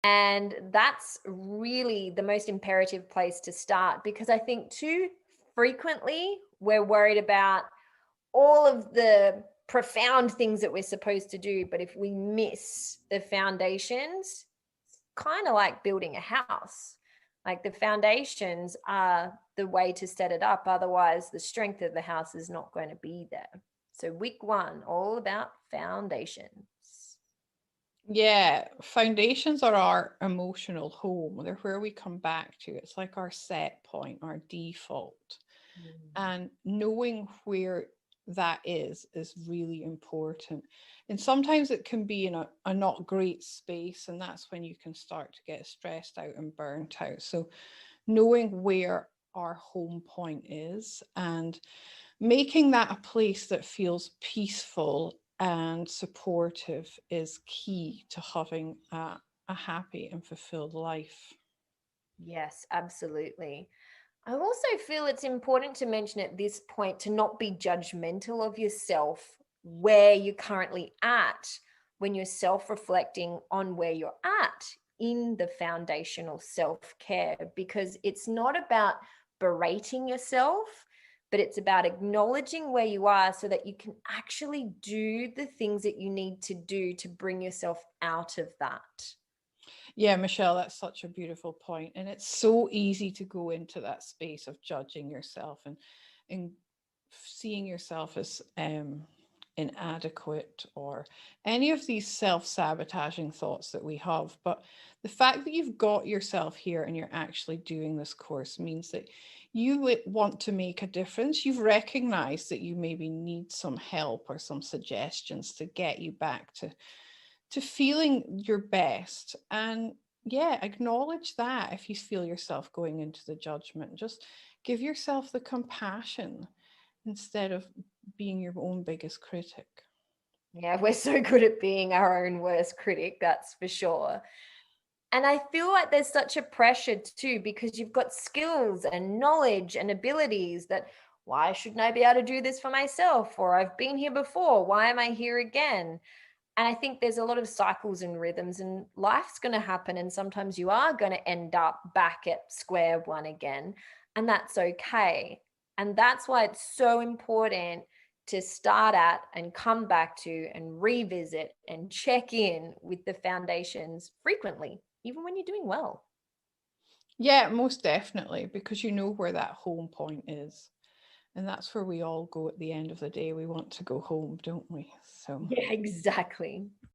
And that's really the most imperative place to start, because I think too frequently we're worried about all of the profound things that we're supposed to do. But if we miss the foundations, kind of like building a house. Like, the foundations are the way to set it up. Otherwise, the strength of the house is not going to be there. So, week one, all about foundations. Yeah, foundations are our emotional home. They're where we come back to. It's like our set point, our default. Mm. And knowing where that is really important. And sometimes it can be in a not great space, and that's when you can start to get stressed out and burnt out. So knowing where our home point is and making that a place that feels peaceful and supportive is key to having a happy and fulfilled life. Yes, absolutely. I also feel it's important to mention at this point to not be judgmental of yourself where you're currently at when you're self reflecting on where you're at in the foundational self care, because it's not about berating yourself, but it's about acknowledging where you are so that you can actually do the things that you need to do to bring yourself out of that. Yeah, Michelle, that's such a beautiful point. And it's so easy to go into that space of judging yourself and seeing yourself as inadequate or any of these self-sabotaging thoughts that we have. But the fact that you've got yourself here and you're actually doing this course means that you would want to make a difference. You've recognized that you maybe need some help or some suggestions to get you back to feeling your best. And yeah, acknowledge that if you feel yourself going into the judgment. Just give yourself the compassion instead of being your own biggest critic. Yeah, we're so good at being our own worst critic, that's for sure. And I feel like there's such a pressure too, because you've got skills and knowledge and abilities that, why shouldn't I be able to do this for myself? Or, I've been here before, why am I here again? And I think there's a lot of cycles and rhythms, and life's going to happen. And sometimes you are going to end up back at square one again. And that's okay. And that's why it's so important to start at and come back to and revisit and check in with the foundations frequently, even when you're doing well. Yeah, most definitely, because you know where that home point is. And that's where we all go at the end of the day. We want to go home, don't we? So. Yeah, exactly.